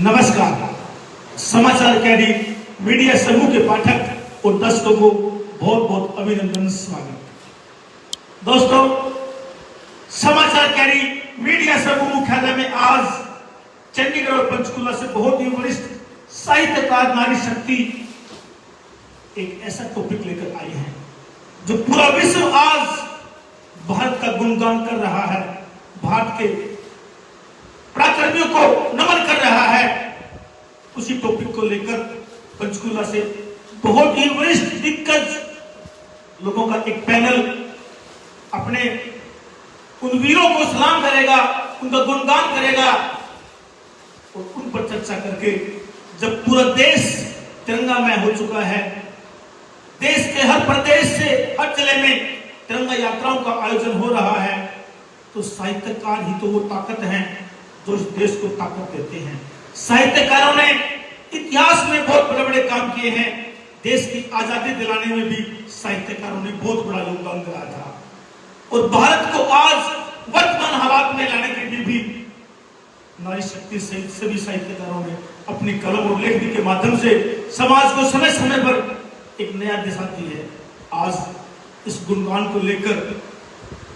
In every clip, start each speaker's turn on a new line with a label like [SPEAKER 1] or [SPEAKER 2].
[SPEAKER 1] नमस्कार। समाचार कैडी मीडिया समूह के पाठक और दर्शकों को बहुत बहुत अभिनंदन, स्वागत। दोस्तों, समाचार कैडी मीडिया समूह मुख्यालय में आज चंडीगढ़ और पंचकुला से बहुत ही वरिष्ठ साहित्यकार नारी शक्ति एक ऐसा टॉपिक लेकर आई है जो पूरा विश्व आज भारत का गुणगान कर रहा है, भारत के पराक्रमियों को नमन कर रहा है। उसी टॉपिक को लेकर पंचकुला से बहुत ही वरिष्ठ दिग्गज लोगों का एक पैनल अपने उन वीरों को सलाम करेगा, उनका गुणगान करेगा और उन पर चर्चा करके जब पूरा देश तिरंगामय हो चुका है, देश के हर प्रदेश से हर जिले में तिरंगा यात्राओं का आयोजन हो रहा है, तो साहित्यकार ही तो वो ताकत है जो इस देश को ताकत देते हैं। साहित्यकारों ने इतिहास में बहुत बड़े बड़े काम किए हैं। देश की आजादी दिलाने में भी साहित्यकारों ने बहुत बड़ा योगदान दिया था और भारत को आज वर्तमान हालात में लाने के लिए भी नारी शक्ति सहित सभी साहित्यकारों ने अपनी कलम और लेखनी के माध्यम से समाज को समय समय पर एक नया दिशा दी है। आज इस गुणगान को लेकर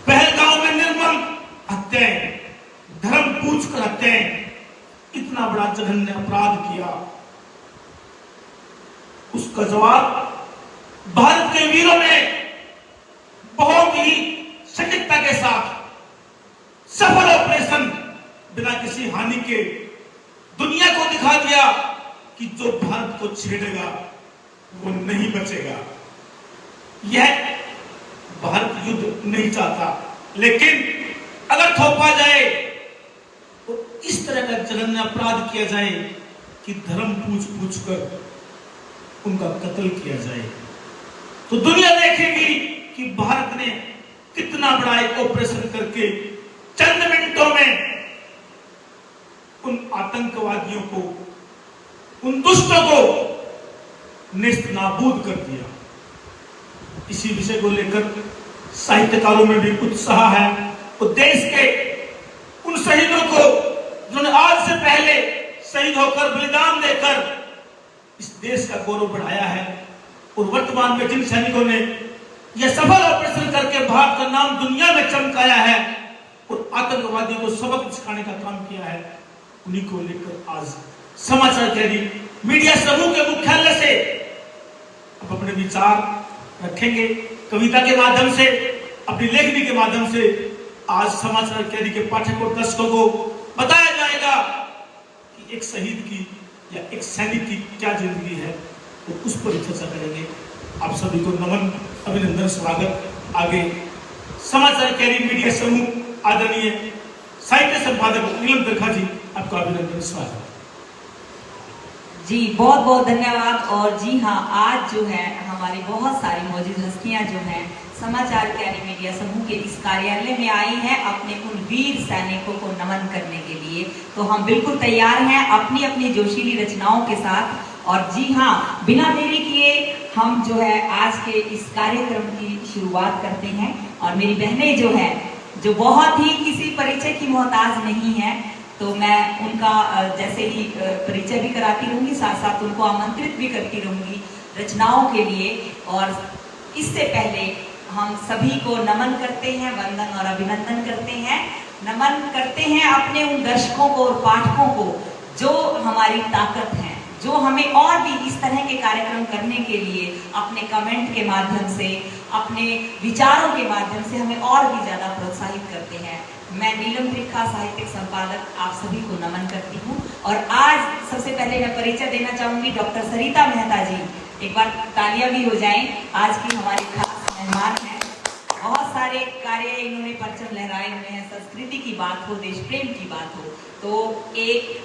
[SPEAKER 1] पहलगांव में निर्मम हत्याएं, धर्म पूछ कर हत्याएं, इतना बड़ा जघन्य अपराध किया, उसका जवाब भारत के वीरों ने बहुत ही सटीकता के साथ सफल ऑपरेशन बिना किसी हानि के दुनिया को दिखा दिया कि जो भारत को छेड़ेगा वो नहीं बचेगा। यह भारत युद्ध नहीं चाहता, लेकिन अगर थोपा जाए तो इस तरह का जघन्य अपराध किया जाए कि धर्म पूछ पूछ कर उनका कत्ल किया जाए, तो दुनिया देखेगी कि भारत ने कितना बड़ा एक ऑपरेशन करके चंद मिनटों में उन आतंकवादियों को, उन दुष्टों को नेस्त नाबूद कर दिया। इसी विषय को लेकर साहित्यकारों में भी उत्साह है और देश के उन शहीदों को जिन्होंने आज से पहले शहीद होकर बलिदान देकर इस देश का गौरव बढ़ाया है और वर्तमान में जिन सैनिकों ने यह सफल ऑपरेशन करके भारत का नाम दुनिया में चमकाया है और आतंकवादियों को सबक सिखाने का काम किया है, उन्हीं को लेकर आज समाचार कैडी मीडिया समूह के मुख्यालय से अब अपने विचार रखेंगे। कविता के माध्यम से, अपनी लेखनी के माध्यम से आज समाचार कैडी के पाठक और दर्शकों को बताया जाएगा कि एक शहीद की या एक सैनिक की क्या जिंदगी है, तो उस पर चर्चा करेंगे। आप सभी को नमन, अभिनंदन, स्वागत। आगे समाचार कैडी मीडिया समूह आदरणीय साहित्य संपादक नीलम त्रिखा जी, आपका अभिनंदन, स्वागत
[SPEAKER 2] जी। बहुत बहुत धन्यवाद। और जी हाँ, आज जो है हमारी बहुत सारी मौजूद हस्तियां जो हैं समाचार कैडी मीडिया समूह के इस कार्यालय में आई हैं अपने उन वीर सैनिकों को नमन करने के लिए, तो हम बिल्कुल तैयार हैं अपनी अपनी जोशीली रचनाओं के साथ। और जी हाँ, बिना देरी किए हम जो है आज के इस कार्यक्रम की शुरुआत करते हैं। और मेरी बहनें जो है, जो बहुत ही किसी परिचय की मोहताज नहीं है, तो मैं उनका जैसे ही परिचय भी कराती रहूंगी, साथ साथ उनको आमंत्रित भी करती रहूंगी रचनाओं के लिए। और इससे पहले हम सभी को नमन करते हैं, वंदन और अभिनंदन करते हैं। नमन करते हैं अपने उन दर्शकों को और पाठकों को जो हमारी ताकत है, जो हमें और भी इस तरह के कार्यक्रम करने के लिए अपने कमेंट के माध्यम से, अपने विचारों के माध्यम से हमें और भी ज्यादा प्रोत्साहित करते हैं। मैं नीलम त्रिखा, साहित्यिक संपादक, आप सभी को नमन करती हूँ। और आज सबसे पहले मैं परिचय देना चाहूंगी डॉक्टर सरिता मेहता जी। एक बार तालियां भी हो जाएं। आज की हमारी खास मेहमान हैं। बहुत सारे कार्य इन्होंने परचम लहराए हुए हैं, संस्कृति की बात हो, देश प्रेम की बात हो, तो एक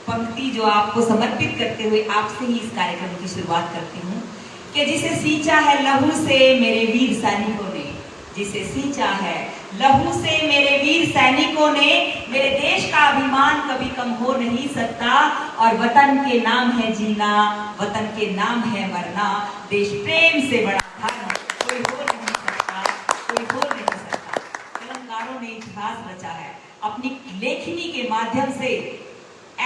[SPEAKER 2] पंक्ति जो आपको समर्पित करते हुए आपसे ही इस कार्यक्रम की शुरुआत करती हूँ कि जिसे सींचा है लहू से मेरे वीर सैनिकों ने, जिसे सींचा है लहू से मेरे वीर सैनिकों ने, मेरे देश का अभिमान कभी कम हो नहीं सकता। और वतन के नाम है जीना, वतन के नाम है मरना, देश प्रेम से बड़ा धर्म कोई हो नहीं सकता, कोई हो नहीं सकता। कलमकारों ने इतिहास रचा है, अपनी लेखनी के माध्यम से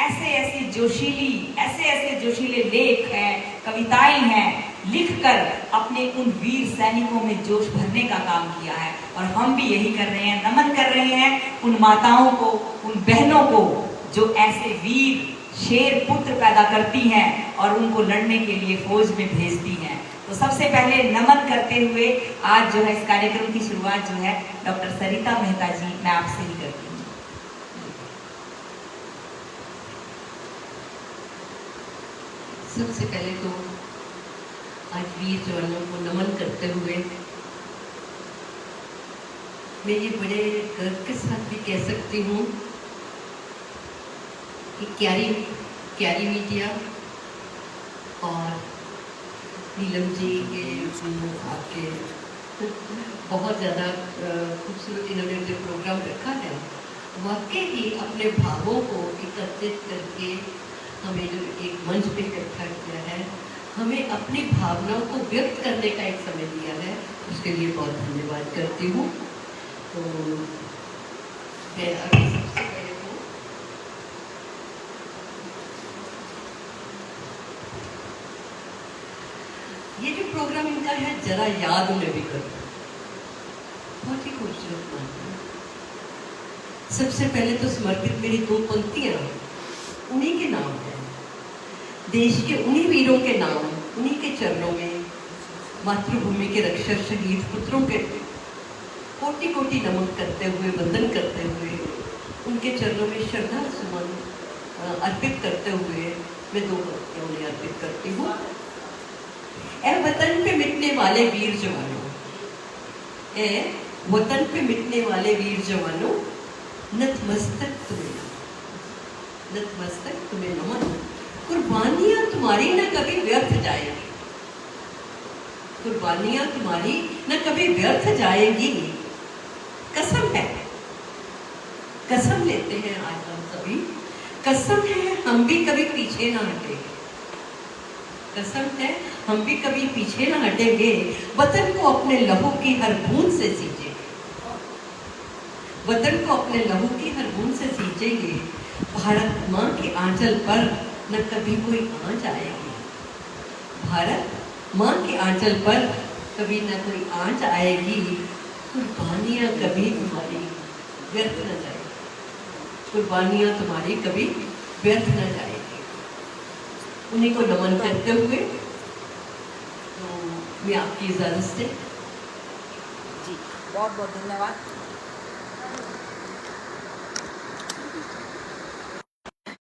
[SPEAKER 2] ऐसे ऐसे जोशीले लेख हैं, कविताएं हैं, लिखकर अपने उन वीर सैनिकों में जोश भरने का काम किया है। और हम भी यही कर रहे हैं, नमन कर रहे हैं उन माताओं को, उन बहनों को जो ऐसे वीर शेर पुत्र पैदा करती हैं और उनको लड़ने के लिए फौज में भेजती हैं। तो सबसे पहले नमन करते हुए आज जो है इस कार्यक्रम की शुरुआत जो है डॉक्टर सरिता मेहता जी, मैं आपसे ही करती हूँ।
[SPEAKER 3] सबसे पहले तो आज वीर जवानों को नमन करते हुए मैं ये बड़े गर्व के साथ भी कह सकती हूँ कि क्यारी मीडिया और नीलम जी के आपके बहुत ज़्यादा खूबसूरत इन्होंने जो प्रोग्राम रखा है, वाकई ही अपने भावों को एकत्रित करके हमें जो एक मंच पे इकट्ठा किया है, हमें अपनी भावनाओं को व्यक्त करने का एक समय दिया है, उसके लिए बहुत धन्यवाद करती हूँ। तो मैं अभी सबसे पहले तो ये जो प्रोग्राम इनका है, जरा याद उन्हें भी करो, बहुत ही खूबसूरत बात है। सबसे पहले तो समर्पित मेरी दो पंक्तियां उन्हीं के नाम है, देश के उन्हीं वीरों के नाम, उन्हीं के चरणों में मातृभूमि के रक्षक शहीद पुत्रों के कोटि कोटि नमन करते हुए, वंदन करते हुए, उनके चरणों में श्रद्धा सुमन अर्पित करते हुए मैं दो पंक्तियां उन्हें अर्पित करती हूँ। ए वतन पे मिटने वाले वीर जवानों, ए वतन पे मिटने वाले वीर जवानों, नतमस्तक तुम्हें नमन, कुर्बानियां तुम्हारी न कभी व्यर्थ जाएगी, कुर्बानियां तुम्हारी न कभी व्यर्थ जाएगी। कसम है, कसम लेते हैं आज हम सभी, कसम है हम भी कभी पीछे ना हटेंगे, कसम है हम भी कभी पीछे ना हटेंगे। वतन को अपने लहू की हर बूंद से सींचेंगे, वतन को अपने लहू की हर बूंद से सींचेंगे। भारत माँ के आंचल पर न कभी कोई आंच आएगी, भारत माँ के आंचल पर कभी न कोई आंच आएगी। कुर्बानियाँ कभी तुम्हारी व्यर्थ न जाएगी, कुर्बानियाँ तुम्हारी कभी व्यर्थ न जाएगी। उन्हीं को नमन करते हुए तो मैं आपकी इजाज़त से
[SPEAKER 2] जी बहुत बहुत धन्यवाद।